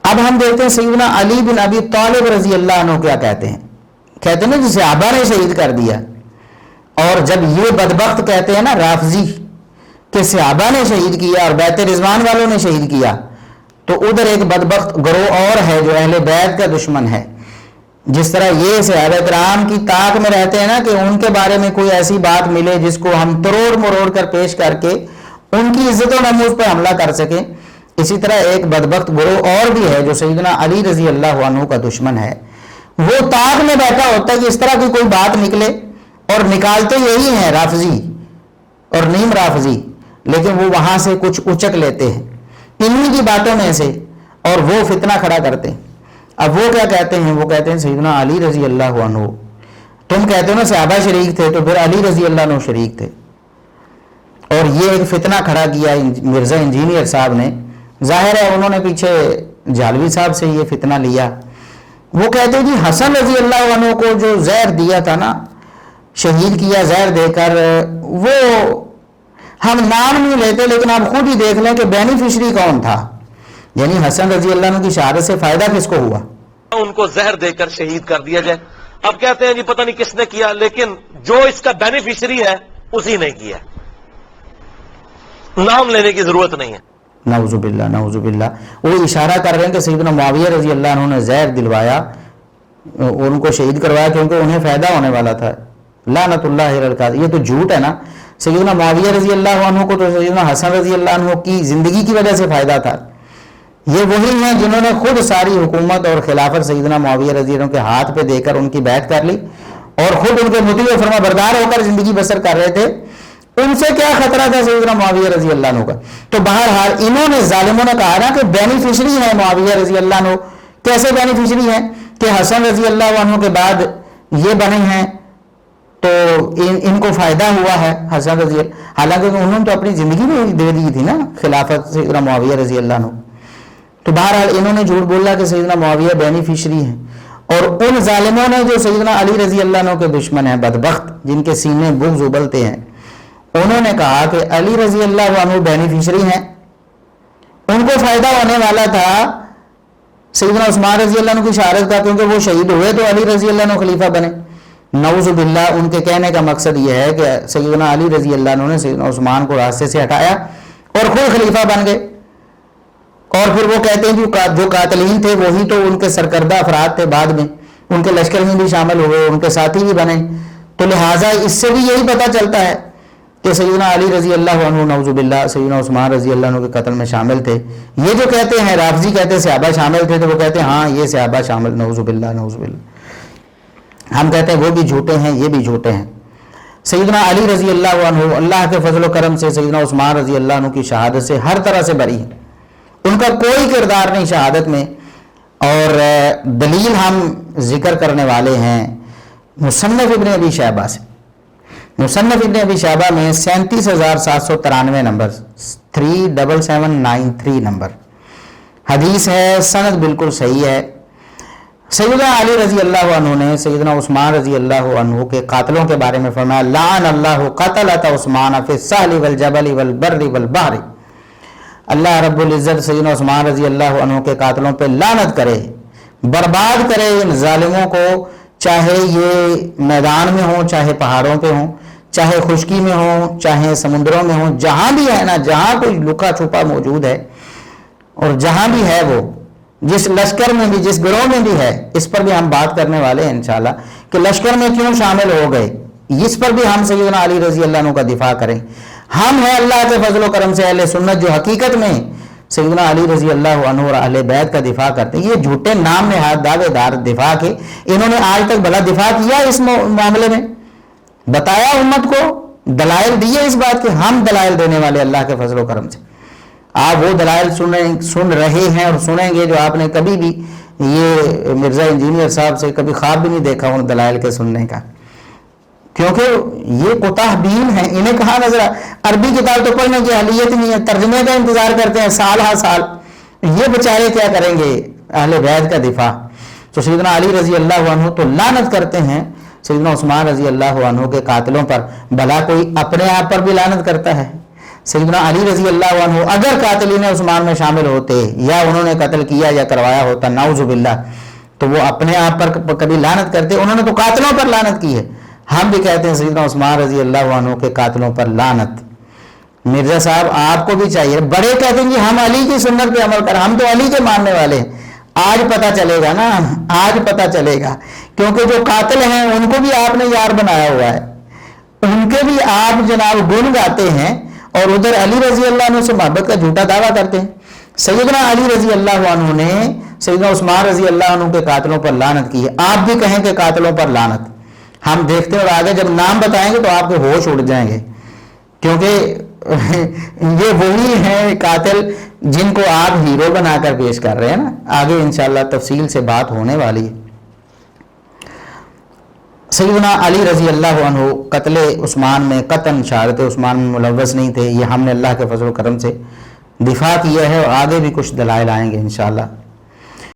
اب ہم دیکھتے ہیں سیدنا علی بن ابی طالب رضی اللہ عنہ کیا کہتے ہیں. کہتے ہیں نا جسے صحابہ نے شہید کر دیا. اور جب یہ بدبخت کہتے ہیں نا رافضی کہ صحابہ نے شہید کیا اور بیت رضوان والوں نے شہید کیا, تو ادھر ایک بدبخت گروہ اور ہے جو اہل بیت کا دشمن ہے. جس طرح یہ صحابہ کرام کی طاق میں رہتے ہیں نا کہ ان کے بارے میں کوئی ایسی بات ملے جس کو ہم تروڑ مروڑ کر پیش کر کے ان کی عزت و ناموس پر حملہ کر سکیں, اسی طرح ایک بدبخت گروہ اور بھی ہے جو سیدنا علی رضی اللہ عنہ کا دشمن ہے. وہ طاق میں بیٹھا ہوتا ہے کہ اس طرح کی کوئی بات نکلے, اور نکالتے یہی ہیں رافضی اور نیم رافضی, لیکن وہ وہاں سے کچھ اچک لیتے ہیں انہی کی باتوں میں سے اور وہ فتنہ کھڑا کرتے ہیں. اب وہ کیا کہتے ہیں؟ وہ کہتے ہیں سیدنا علی رضی اللہ عنہ, تم کہتے ہو نا صحابہ شریک تھے, تو پھر علی رضی اللہ عنہ شریک تھے. اور یہ ایک فتنہ کھڑا کیا مرزا انجینئر صاحب نے. ظاہر ہے انہوں نے پیچھے جالوی صاحب سے یہ فتنہ لیا. وہ کہتے ہیں جی حسن رضی اللہ عنہ کو جو زہر دیا تھا نا, شہید کیا زہر دے کر, وہ ہم نام نہیں لیتے لیکن آپ خود ہی دیکھ لیں کہ بینیفیشری کون تھا. یعنی حسن رضی اللہ عنہ کی شہادت سے فائدہ کس کو ہوا؟ ان کو زہر دے کر شہید کر دیا جائے. اب کہتے ہیں جی پتہ نہیں کس نے کیا, لیکن جو اس کا بینیفیشری ہے اسی نے کیا, نام لینے کی ضرورت نہیں ہے. نعوذ باللہ نعوذ باللہ. وہ اشارہ کر رہے ہیں کہ سیدنا معاویہ رضی اللہ عنہ نے زہر دلوایا, ان کو شہید کروایا کیونکہ انہیں فائدہ ہونے والا تھا. لعنت اللہ علی القاذب. یہ تو جھوٹ ہے نا. سیدنا معاویہ رضی اللہ عنہ کو تو سیدنا حسن رضی اللہ عنہ کی زندگی کی وجہ سے فائدہ تھا. یہ وہی ہیں جنہوں نے خود ساری حکومت اور خلافت سیدنا معاویہ رضی اللہ عنہ کے ہاتھ پہ دے کر ان کی بیعت کر لی اور خود ان کے مطیع و فرما بردار ہو کر زندگی بسر کر رہے تھے. ان سے کیا خطرہ تھا سیدنا معاویہ رضی اللہ عنہ کا؟ تو بہرحال انہوں نے ظالموں نے کہا نا کہ بینیفیشری ہے معاویہ رضی اللہ عنہ. کیسے بینیفیشری ہیں کہ حسن رضی اللہ عنہ کے بعد یہ بنے ہیں تو ان کو فائدہ ہوا ہے حسن رضی اللہ, حالانکہ انہوں نے تو اپنی زندگی میں دے دی تھی نا خلافت سیدنا معاویہ رضی اللہ عنہ. تو بہرحال انہوں نے جھوٹ بولا کہ سیدنا معاویہ بینیفیشری ہیں. اور ان ظالموں نے جو سیدنا علی رضی اللہ عنہ کے دشمن ہیں بدبخت, جن کے سینے بغض ابلتے ہیں, انہوں نے کہا کہ علی رضی اللہ عنہ بینیفیشری ہیں, ان کو فائدہ ہونے والا تھا سیدنا عثمان رضی اللہ عنہ کی شہادت کا, کیونکہ وہ شہید ہوئے تو علی رضی اللہ عنہ خلیفہ بنے. نعوذ باللہ. ان کے کہنے کا مقصد یہ ہے کہ سیدنا علی رضی اللہ عنہ نے سیدنا عثمان کو راستے سے ہٹایا اور خود خلیفہ بن گئے. اور پھر وہ کہتے ہیں جو قاتلین تھے وہی تو ان کے سرکردہ افراد تھے, بعد میں ان کے لشکر میں بھی شامل ہوئے, ان کے ساتھی بھی بنے. تو لہٰذا اس سے بھی یہی پتہ چلتا ہے کہ سیدنا علی رضی اللہ عنہ نعوذ باللہ سیدنا عثمان رضی اللہ عنہ کے قتل میں شامل تھے. یہ جو کہتے ہیں رافضی کہتے ہیں صحابہ شامل تھے, تو وہ کہتے ہیں ہاں یہ صحابہ شامل. نعوذ باللہ نعوذ باللہ. ہم کہتے ہیں وہ بھی جھوٹے ہیں, یہ بھی جھوٹے ہیں. سیدنا علی رضی اللہ عنہ اللہ کے فضل و کرم سے سیدنا عثمان رضی اللہ عنہ کی شہادت سے ہر طرح سے بری ہے. ان کا کوئی کردار نہیں شہادت میں. اور دلیل ہم ذکر کرنے والے ہیں مصنف ابن ابی شیبہ سے. مصنف ابن ابی شیبہ میں 37,793 نمبر 37793 نمبر حدیث ہے, سند بالکل صحیح ہے. سیدنا علی رضی اللہ عنہ نے سیدنا عثمان رضی اللہ عنہ کے قاتلوں کے بارے میں فرمایا لعن اللہ قتلۃ عثمان فی السہل والجبل والبر والبحر. اللہ رب العزت سیدنا عثمان رضی اللہ عنہ کے قاتلوں پہ لعنت کرے, برباد کرے ان ظالموں کو, چاہے یہ میدان میں ہوں, چاہے پہاڑوں پہ ہوں, چاہے خشکی میں ہوں, چاہے سمندروں میں ہوں, جہاں بھی ہے نا, جہاں کوئی لکا چھپا موجود ہے اور جہاں بھی ہے وہ, جس لشکر میں بھی جس گروہ میں بھی ہے. اس پر بھی ہم بات کرنے والے ہیں انشاءاللہ کہ لشکر میں کیوں شامل ہو گئے, اس پر بھی ہم سیدنا علی رضی اللہ عنہ کا دفاع کریں. ہم ہیں اللہ کے فضل و کرم سے اہل سنت جو حقیقت میں سیدنا علی رضی اللہ عنہ اور اہل بیت کا دفاع کرتے ہیں. یہ جھوٹے نام نہاد دعوے دار دفاع کے, انہوں نے آج تک بھلا دفاع کیا اس معاملے میں؟ بتایا امت کو, دلائل دیے اس بات کے؟ ہم دلائل دینے والے اللہ کے فضل و کرم سے. آپ وہ دلائل سن رہے ہیں اور سنیں گے جو آپ نے کبھی بھی یہ مرزا انجینئر صاحب سے کبھی خواب بھی نہیں دیکھا ان دلائل کے سننے کا, کیونکہ یہ کوتاہ بین ہیں. انہیں کہاں نظر عربی کتاب تو پڑھنے کی اہلیت نہیں ہے, ترجمے کا انتظار کرتے ہیں سال ہر سال. یہ بیچارے کیا کریں گے اہل بیت کا دفاع؟ تو سیدنا علی رضی اللہ عنہ تو لعنت کرتے ہیں سیدنا عثمان رضی اللہ عنہ کے قاتلوں پر. بھلا کوئی اپنے آپ پر بھی لعنت کرتا ہے؟ سیدنا علی رضی اللہ عنہ اگر قاتلین عثمان میں شامل ہوتے یا انہوں نے قتل کیا یا کروایا ہوتا نعوذ باللہ تو وہ اپنے آپ پر کبھی لعنت کرتے. انہوں نے تو قاتلوں پر لعنت کی ہے. ہم بھی کہتے ہیں سیدنا عثمان رضی اللہ عنہ کے قاتلوں پر لعنت. مرزا صاحب آپ کو بھی چاہیے, بڑے کہتے ہیں کہ ہم علی کی سنت پہ عمل کر, ہم تو علی کے ماننے والے ہیں. آج پتہ چلے گا نا, آج پتہ چلے گا, کیونکہ جو قاتل ہیں ان کو بھی آپ نے یار بنایا ہوا ہے, ان کے بھی آپ جناب گن گاتے ہیں اور ادھر علی رضی اللہ عنہ سے محبت کا جھوٹا دعویٰ کرتے ہیں. سیدنا علی رضی اللہ عنہ نے سیدنا عثمان رضی اللہ عنہ کے قاتلوں پر لعنت کی ہے. آپ بھی کہیں کہ قاتلوں پر لعنت. ہم دیکھتے ہیں اور آگے جب نام بتائیں گے تو آپ کے ہوش اڑ جائیں گے, کیونکہ یہ وہی ہیں قاتل جن کو آپ ہیرو بنا کر پیش کر رہے ہیں نا. آگے انشاءاللہ تفصیل سے بات ہونے والی ہے. سیدنا علی رضی اللہ عنہ قتل عثمان میں قطعاً شہادت عثمان میں ملوث نہیں تھے. یہ ہم نے اللہ کے فضل و کرم سے دفاع کیا ہے اور آگے بھی کچھ دلائل آئیں گے انشاءاللہ.